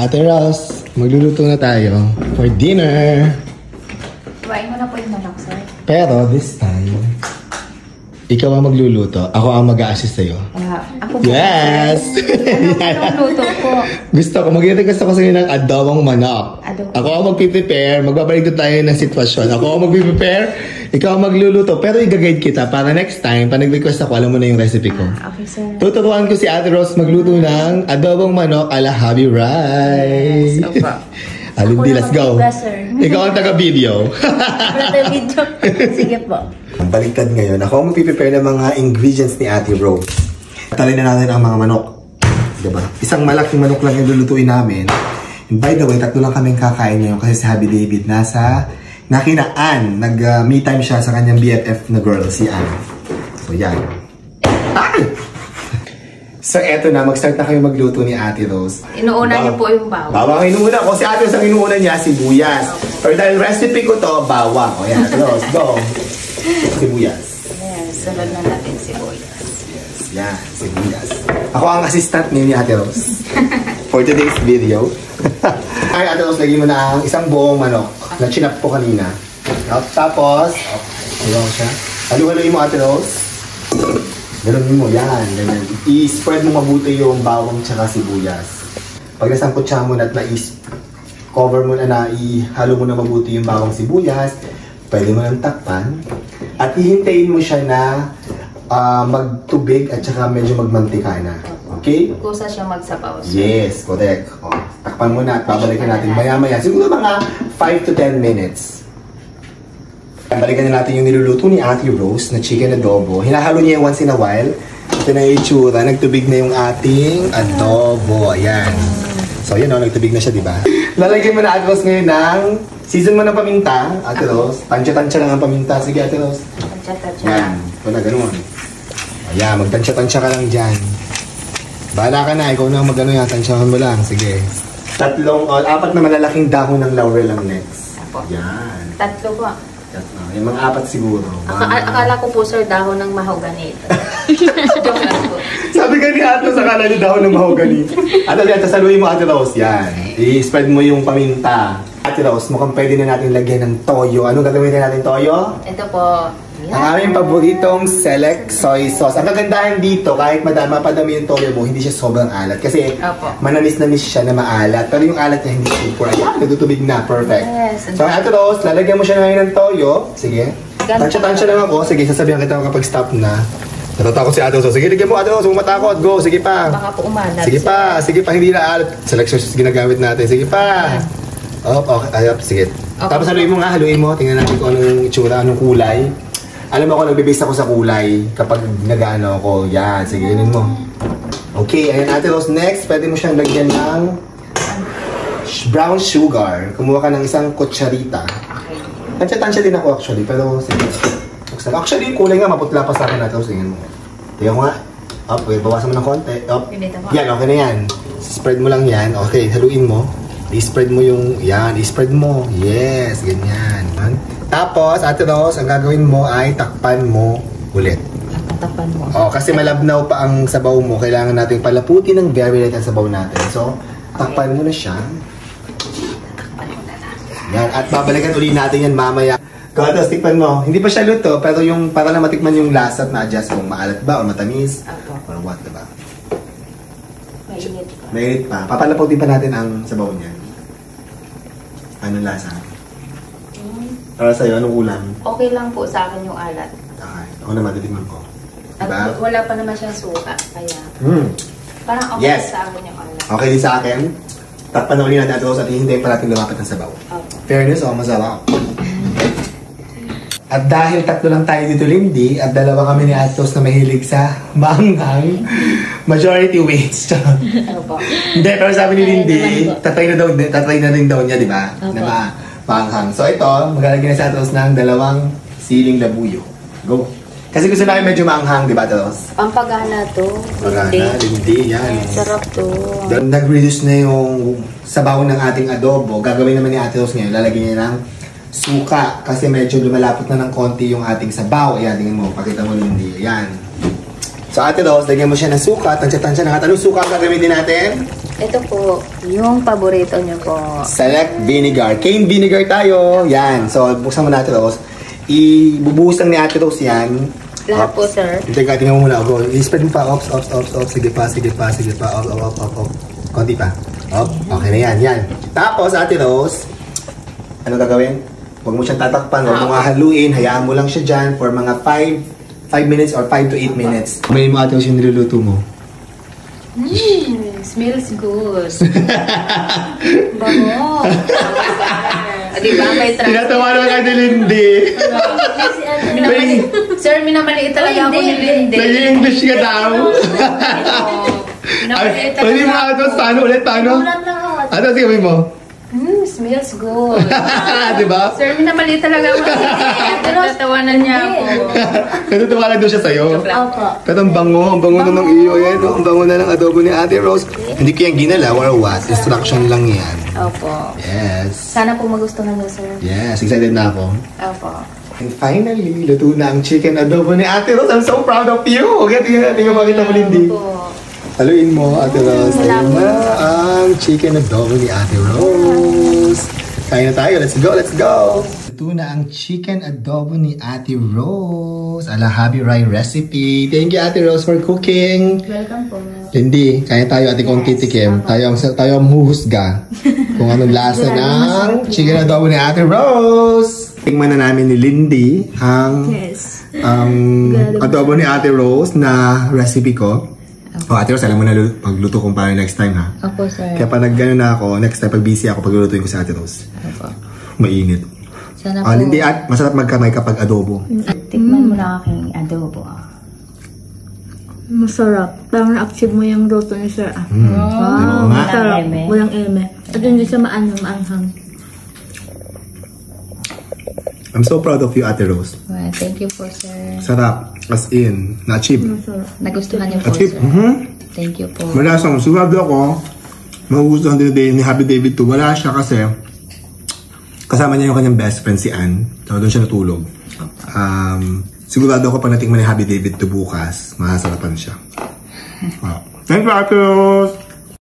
Ate Rose, magluluto na tayo for dinner. Iwain mo na po yung manok, sir. Pero this time, ikaw ang magluluto. Ako ang mag-a-assist sa'yo. Ako po. Yes! Anong luto po? Gusto ko, mag-request ako sa'yo ng adobong manok. Ako ang mag-prepare, magbabalik na tayo ng sitwasyon. Ako ang mag-prepare, ikaw ang magluluto. Pero i-guide kita para next time, pag nag-request ako, alam mo na yung recipe ko. Okay, sir. Tuturuan ko si Ate Rose magluto ng adobong manok ala Happy Rice. Yes, opo. Alindi, let's go. Sir. Ikaw ang taga-video. Taga-video. Sige po. Baliktad ngayon. Ako ang mag-prepare ng mga ingredients ni Ate Rose. Talay na natin ang mga manok. Diba? Isang malaking manok lang yung lulutuin namin. And by the way, tatlo lang kaming kakain ngayon kasi si Happy David nasa nakinaan. Nag-me time siya sa kanyang BFF na girl, si Anne. So, yan. Ay! So, eto na. Mag-start na kayo magluto ni Ate Rose. Inuuna niyo po yung bawang. Bawang inuuna. Kung si Ate Rose ang inuuna niya, sibuyas. Pero dahil recipe ko to, bawang. O yan, Ate Rose, go. Sibuyas. Yes, sunod na natin sibuyas. Yes, yan, sibuyas. Ako ang assistant ni Ate Rose for today's video. Ay, Ate Rose, lagyan mo na ang isang buong manok na chinap ko kanina. Tapos, ayaw siya. Halu-haluin mo, Ate Rose. Gano'n mo, yan, ganyan. I-spread mo mabuti yung bawang tsaka sibuyas. Pag nasangkutsa mo na at cover mo na ihalo mo na mabuti yung bawang sibuyas, pwede mo nang takpan. At hihintayin mo siya na magtubig at saka medyo magmantika na. Okay? Kusa siya magsabaw. Yes, correct. O, takpan mo na at babalikan natin maya-maya. Siguro mga 5 to 10 minutes. Balikan na natin yung niluluto ni Ate Rose na chicken adobo. Hinahalo niya once in a while. Ito na yung itsura. Nagtubig na yung ating adobo. Ayan. So, yan o. Nagtubig na siya, di ba? Lalagyan mo na, Ate Rose, ngayon ng season mo ng paminta. Ate Rose. Tansya-tansya lang ang paminta. Sige, Ate Rose. Tansya-tansya. Yan. Ito na, ganun. Ayan, magtansya-tansya ka lang dyan. Bahala ka na. Ikaw na mag-ano yan. Tansyahan mo lang. Sige. 4 o 4 na malalaking dahon ng laurel ang next. Yan. 3 po. Yung mga 4 siguro. Akala ko po, sir, dahon ng mahogany ito. Joke lang po. Sabi ka ni Ate, sa akala niyo dahon ng mahogany. Ate, saluhin mo, Ate Rose. Yan. I-spread mo yung paminta. Ate Rose, mukhang pwede na natin lagyan ng toyo. Ano gagawin na natin toyo? Ito po. Ang aming paboritong select soy sauce. Ang kagandahan dito, kahit mapadami yung toyo mo, hindi siya sobrang alat. Kasi manamis-namis siya na maalat. Pero yung alat niya hindi super. Ayan, natutubig na. Perfect. Yes. So, Ate Rose, lalagyan mo siya ngayon ng toyo. Sige. Tansya-tansya lang ako. Sige, sasabihan kita kapag stop na. Natatakot si Ate Rose. Sige, lagyan mo, Ate Rose. Huwag matakot. Go. Sige pa. Baka po umalat. Sige pa. Sige pa. Hindi na alat. Select sauce ginagamit natin. Sige pa. Okay. Ayop. Sige. Tapos haluin mo nga. Haluin mo. Tingnan natin kung anong itsura, anong kulay. Alam mo ako, nagbe-base ako sa kulay kapag nag-ano ako. Yan, sige, yun mo. Okay, ayan Ate Rose. Next, pwede mo siyang lagyan ng brown sugar. Kumuha ka ng isang kutsarita. Tansya-tansya din ako actually, pero sige. Actually, yung kulay nga, maputla pa sa akin Ate Rose. Tingnan mo. Tingnan mo nga. Up, bawasan mo ng konti. Up. Yan, okay na yan. Spread mo lang yan. Okay, haluin mo. I-spread mo yung, yan, i-spread mo. Yes, ganyan. Tapos, Ate Rose, ang gagawin mo ay takpan mo ulit. Takpan mo. Kasi malabnaw pa ang sabaw mo. Kailangan natin palaputin ng very light ang sabaw natin. So, takpan mo na siya. Takpan mo na lang. Yan, at babalikan ulit natin yan mamaya. Tapos, tikpan mo. Hindi pa siya luto, pero yung para na matikman yung lasa at na-adjust kung maalat ba o matamis. Or what, diba? Mainit pa. Mainit pa. Papalaputin pa natin ang sabaw niyan. Anong lasa? Para sa'yo, anong ulam? Okay lang po sa akin yung alat. Okay. Ako naman, titigman ko. Diba? At wala pa naman siyang suka. Kaya, parang okay Yes. sa akin yung alat. Okay din sa akin. Takpan na ulit natin Ate Rose at hihintayin pa natin lumapat ng sabaw. Fairness, masarap. At dahil 3 lang tayo dito, Lindy, at 2 kami ni Ate Rose na mahilig sa maanghang, majority wins. Hindi, pero sabi ni Lindy, tatry na rin daw niya, di ba? Na maanghang. So ito, maglalagyan na sa Ate Rose ng 2 siling labuyo. Go! Kasi gusto namin medyo maanghang, di ba, Ate Rose? Pampagana to. Pagana, Lindy, yan. Sarap to. Nag-reduce na yung sabaw ng ating adobo. Gagawin naman ni Ate Rose ngayon, lalagyan niya ng suka. Kasi medyo lumalapot na ng konti yung ating sabaw. Ayan, tingnan mo, pakita mo, Lindy. Ayan. So, Ate Rose, lagyan mo siya ng suka. Tansya-tansya na. Anong suka ang gagamitin natin? Ito po, yung paborito nyo po. Select vinegar. Cane vinegar tayo. Yan. So, buksan mo natin, Rose. Ibubuhos lang ni Ate Rose yan. Lahat po, sir. Teka, tingnan mo muna. Go. I-spread mo pa. Ops. Sige pa. Op. Konti pa. Op. Okay na yan. Yan. Tapos, Ate Rose, ano gagawin? Huwag mo siyang tatakpan. Huwag mo haluin. Hayaan mo lang siya dyan for mga 5 minutes or 5 to 8 minutes. Kumain mo, Ate Rose, yung niluluto mo. Smells good. Bango. Diba? May trust. Tinatawa naman ka ni Lindy. Sir, minamaliit talaga ako ni Lindy. Nag-English ka daw. Minamaliit Pwede mo, talaga Ate Rose, paano ulit? Paano? Ate Rose, gawin mo. Smells good. Diba? Sir, minamaliit talaga ako ni Lindy. Natatawanan niya ako. Natutuwa lang doon siya sa'yo. Opo. Pero ang bango na ng iyo. Yan, ang bango na ng adobo ni Ate Rose. Hindi ko yan ginala or what. Instruction lang yan. Opo. Yes. Sana po magustuhan niyo, sir. Yes, excited na ako. Opo. And finally, luto na ang chicken adobo ni Ate Rose. I'm so proud of you. Okay, tingnan makita mo, Lindy. Opo. Haluin mo, Ate Rose. Ayun na ang chicken adobo ni Ate Rose. Kain na tayo. Let's go. Ito na ang chicken adobo ni Ate Rose. Ala Happy Rai recipe. Thank you, Ate Rose, for cooking. Welcome po. Lindy, kaya tayo ating kong titikim. Tayo ang huhusga kung anong lasa ng chicken adobo ni Ate Rose. Tingnan na namin ni Lindy ang adobo ni Ate Rose na recipe ko. Oh, Ate Rose, alam mo na pagluto kong para next time, ha? Opo, sir. Kaya pag gano'n na ako, next time pag busy ako, paglulutuin ko si Ate Rose. Opo. Mainit. Sana po. Lindy, at masarap magkamay kapag adobo. Tikman mo na aking adobo. Masarap. Parang na-achieve mo yung roto ni Sir. Diba nga? Masarap. eme. Walang eme. At hindi siya maanghang. I'm so proud of you, Ate Rose. Well, thank you po, sir. Sarap. As in, na-achieve. Masarap. Nagustuhan niyo po, Achieve. sir. Thank you po. Malasang, sigurado ako, magugustuhan din ni Happy David to. Wala siya kasi, kasama niya yung kanyang best friend si Ann. So, doon siya natulog. Sigurado ako pag natingman ni Happy David to bukas, masasarapan siya. Wow. Thank you, Ate Rose!